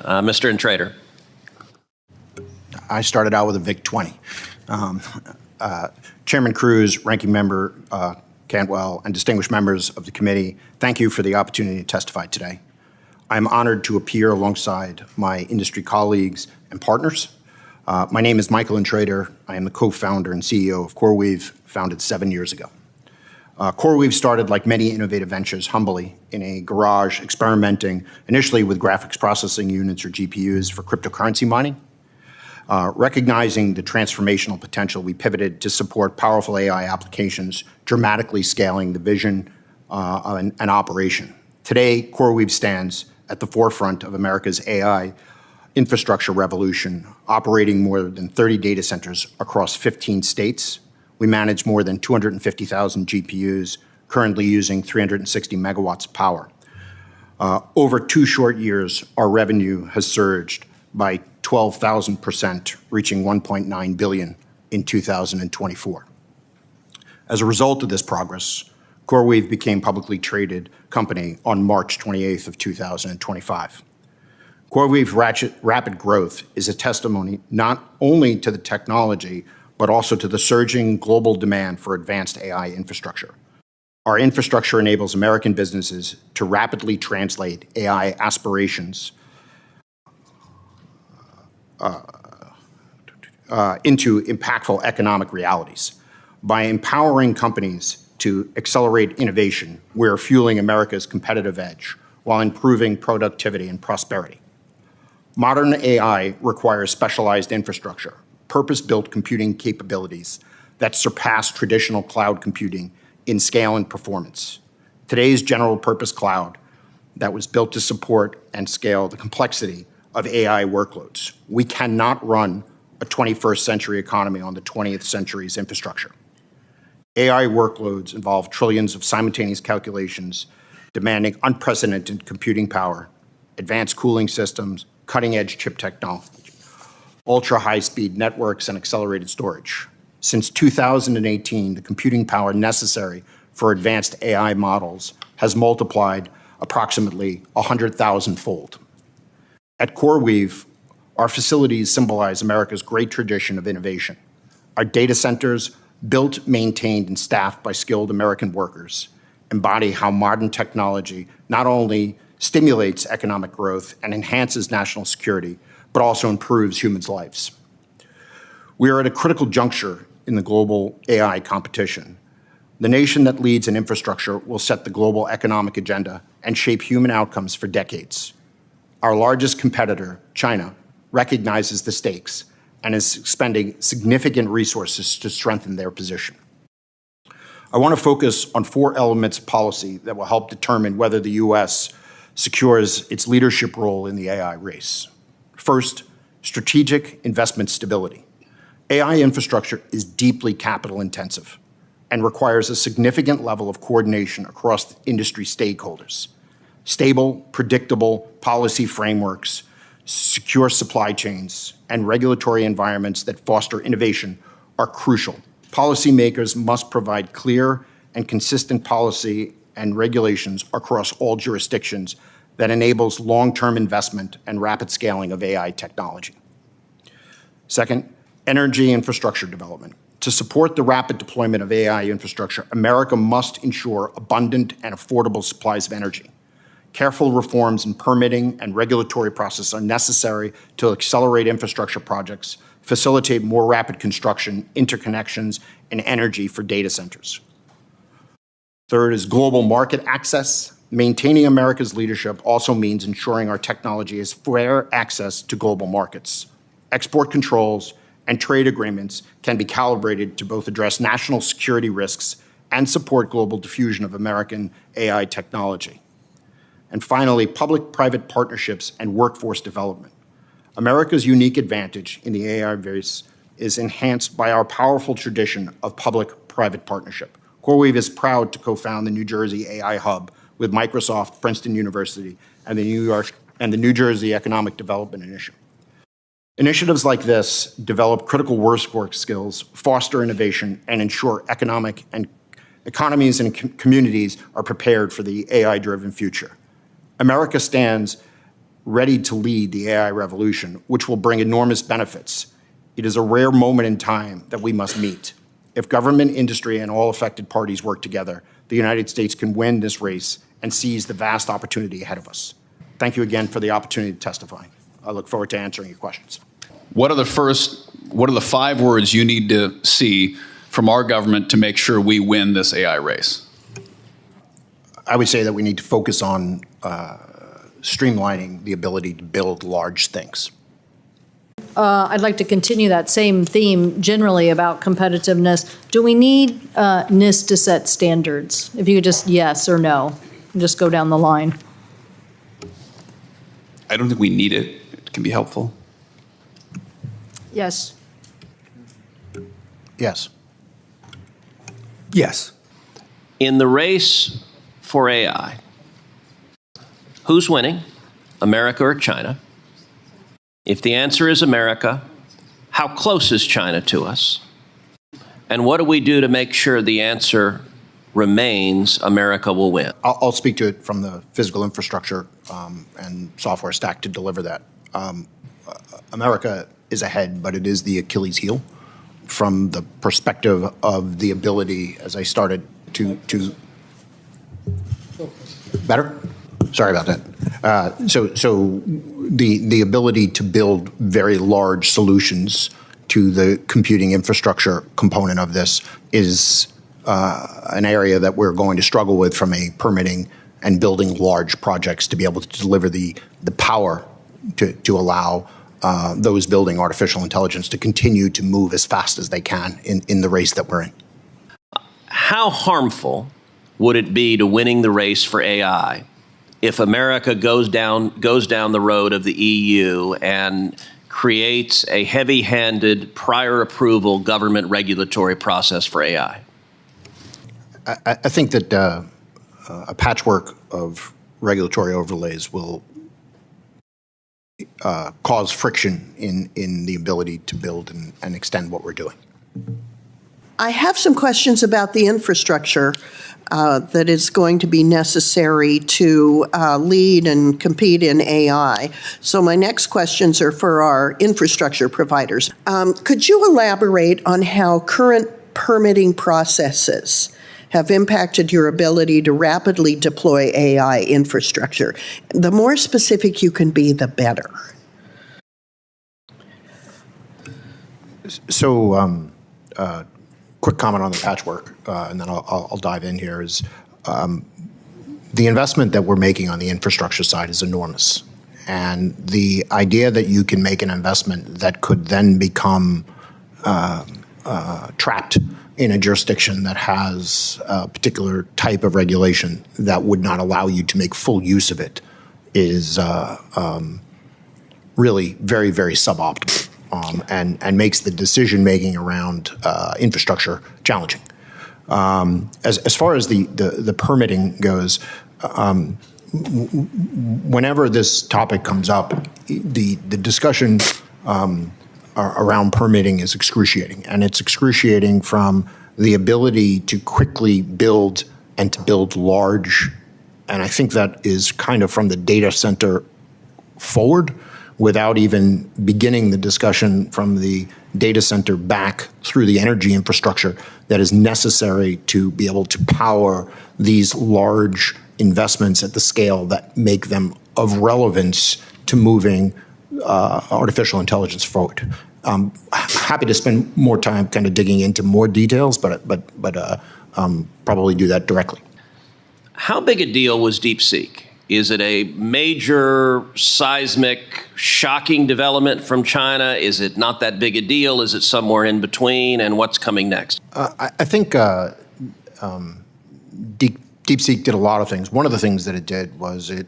Mr. Intrater. I started out with a VIC-20. Chairman Cruz, Ranking Member Cantwell, and distinguished members of the committee, thank you for the opportunity to testify today. I'm honored to appear alongside my industry colleagues and partners. My name is Michael Intrater. I am the co-founder and CEO of CoreWeave, founded 7 years ago. CoreWeave started, like many innovative ventures, humbly in a garage, experimenting initially with graphics processing units, or GPUs, for cryptocurrency mining. Recognizing the transformational potential, we pivoted to support powerful AI applications, dramatically scaling the vision and operation. Today, CoreWeave stands at the forefront of America's AI infrastructure revolution, operating more than 30 data centers across 15 states. We manage more than 250,000 GPUs, currently using 360 megawatts of power. Over 2 short years, our revenue has surged by 12,000%, reaching $1.9 billion in 2024. As a result of this progress, CoreWeave became a publicly traded company on March 28th of 2025. CoreWeave's rapid growth is a testimony not only to the technology, but also to the surging global demand for advanced AI infrastructure. Our infrastructure enables American businesses to rapidly translate AI aspirations into impactful economic realities. By empowering companies to accelerate innovation, we're fueling America's competitive edge while improving productivity and prosperity. Modern AI requires specialized infrastructure, purpose-built computing capabilities that surpass traditional cloud computing in scale and performance. Today's general-purpose cloud that was built to support and scale the complexity of AI workloads. We cannot run a 21st century economy on the 20th century's infrastructure. AI workloads involve trillions of simultaneous calculations, demanding unprecedented computing power, advanced cooling systems, cutting-edge chip technology, ultra-high-speed networks, and accelerated storage. Since 2018, the computing power necessary for advanced AI models has multiplied approximately 100,000-fold. At CoreWeave, our facilities symbolize America's great tradition of innovation. Our data centers, built, maintained, and staffed by skilled American workers, embody how modern technology not only stimulates economic growth and enhances national security, but also improves humans' lives. We are at a critical juncture in the global AI competition. The nation that leads in infrastructure will set the global economic agenda and shape human outcomes for decades. Our largest competitor, China, recognizes the stakes and is expending significant resources to strengthen their position. I want to focus on 4 elements of policy that will help determine whether the U.S. secures its leadership role in the AI race. First, strategic investment stability. AI infrastructure is deeply capital intensive and requires a significant level of coordination across industry stakeholders. Stable, predictable policy frameworks, secure supply chains, and regulatory environments that foster innovation are crucial. Policymakers must provide clear and consistent policy and regulations across all jurisdictions that enables long-term investment and rapid scaling of AI technology. Second, energy infrastructure development. To support the rapid deployment of AI infrastructure, America must ensure abundant and affordable supplies of energy. Careful reforms in permitting and regulatory processes are necessary to accelerate infrastructure projects, facilitate more rapid construction, interconnections, and energy for data centers. Third is global market access. Maintaining America's leadership also means ensuring our technology has fair access to global markets. Export controls and trade agreements can be calibrated to both address national security risks and support global diffusion of American AI technology. And finally, public-private partnerships and workforce development. America's unique advantage in the AI race is enhanced by our powerful tradition of public-private partnership. CoreWeave is proud to co-found the New Jersey AI Hub with Microsoft, Princeton University, and the New Jersey Economic Development Initiative. Initiatives like this develop critical work skills, foster innovation, and ensure economies and communities are prepared for the AI-driven future. America stands ready to lead the AI revolution, which will bring enormous benefits. It is a rare moment in time that we must meet. If government, industry, and all affected parties work together, the United States can win this race and seize the vast opportunity ahead of us. Thank you again for the opportunity to testify. I look forward to answering your questions. What are the 5 words you need to see from our government to make sure we win this AI race? I would say that we need to focus on streamlining the ability to build large things. I'd like to continue that same theme generally about competitiveness. Do we need NIST to set standards? If you could just yes or no, and just go down the line. I don't think we need it. It can be helpful. Yes. Yes. Yes. In the race for AI, who's winning, America or China? If the answer is America, how close is China to us? And what do we do to make sure the answer remains America will win? I'll speak to it from the physical infrastructure and software stack to deliver that. America is ahead, but it is the Achilles heel from the perspective of the ability, as I started to better? Sorry about that. So the ability to build very large solutions to the computing infrastructure component of this is an area that we're going to struggle with from a permitting and building large projects to be able to deliver the power to allow those building artificial intelligence to continue to move as fast as they can in the race that we're in. How harmful would it be to winning the race for AI if America goes down the road of the EU and creates a heavy-handed prior approval government regulatory process for AI? I think that a patchwork of regulatory overlays will cause friction in the ability to build and extend what we're doing. I have some questions about the infrastructure that is going to be necessary to lead and compete in AI. So my next questions are for our infrastructure providers. Could you elaborate on how current permitting processes have impacted your ability to rapidly deploy AI infrastructure? The more specific you can be, the better. So, quick comment on the patchwork, and then I'll dive in here, is the investment that we're making on the infrastructure side is enormous. And the idea that you can make an investment that could then become trapped in a jurisdiction that has a particular type of regulation that would not allow you to make full use of it is really very, very suboptimal. And makes the decision-making around infrastructure challenging. As far as the permitting goes, whenever this topic comes up, the discussion around permitting is excruciating. And it's excruciating from the ability to quickly build and to build large. And I think that is kind of from the data center forward, without even beginning the discussion from the data center back through the energy infrastructure that is necessary to be able to power these large investments at the scale that make them of relevance to moving artificial intelligence forward. I'm happy to spend more time kind of digging into more details, but probably do that directly. How big a deal was DeepSeek? Is it a major, seismic, shocking development from China? Is it not that big a deal? Is it somewhere in between? And what's coming next? I think DeepSeek did a lot of things. One of the things that it did was it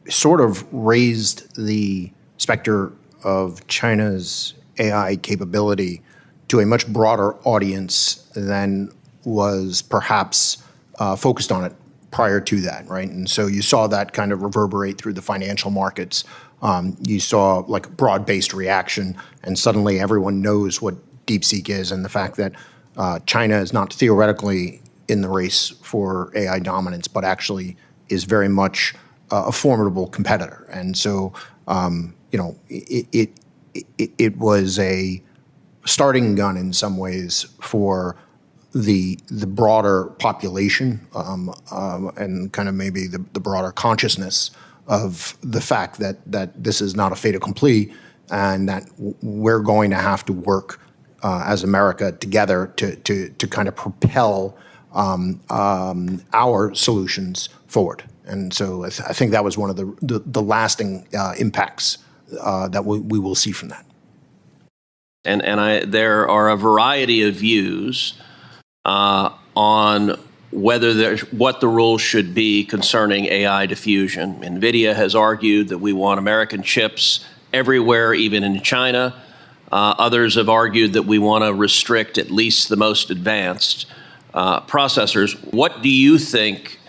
sort of raised the specter of China's AI capability to a much broader audience than was perhaps focused on it prior to that, right? And so you saw that kind of reverberate through the financial markets. You saw like a broad-based reaction, and suddenly everyone knows what DeepSeek is, and the fact that China is not theoretically in the race for AI dominance, but actually is very much a formidable competitor. And so, it was a starting gun in some ways for the broader population and kind of maybe the broader consciousness of the fact that this is not a fait accompli and that we're going to have to work as America together to kind of propel our solutions forward. And so I think that was one of the lasting impacts that we will see from that. There are a variety of views on whether what the rules should be concerning AI diffusion. NVIDIA has argued that we want American chips everywhere, even in China. Others have argued that we want to restrict at least the most advanced processors. What do you think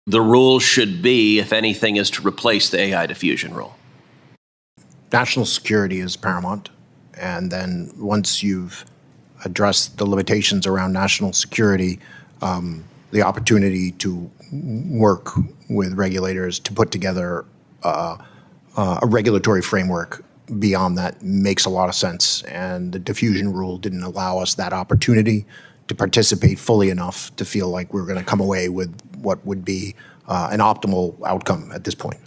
the rules should be, if anything, is to replace the AI diffusion rule? National security is paramount. And then once you've addressed the limitations around national security, the opportunity to work with regulators to put together a regulatory framework beyond that makes a lot of sense. And the diffusion rule didn't allow us that opportunity to participate fully enough to feel like we were going to come away with what would be an optimal outcome at this point.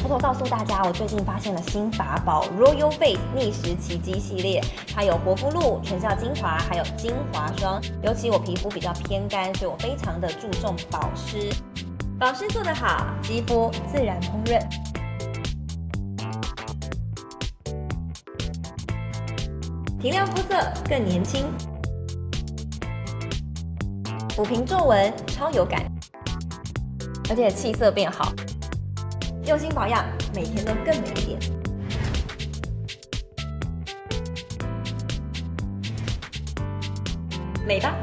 偷偷告诉大家，我最近发现了新法宝 Royal Face 逆时奇迹系列，它有活肤露、全效精华，还有精华霜。尤其我皮肤比较偏干，所以我非常的注重保湿。保湿做得好，肌肤自然烹饪。提亮肤色更年轻，抚平皱纹超有感，而且气色变好。用心保养，每天都更美一点。美吧。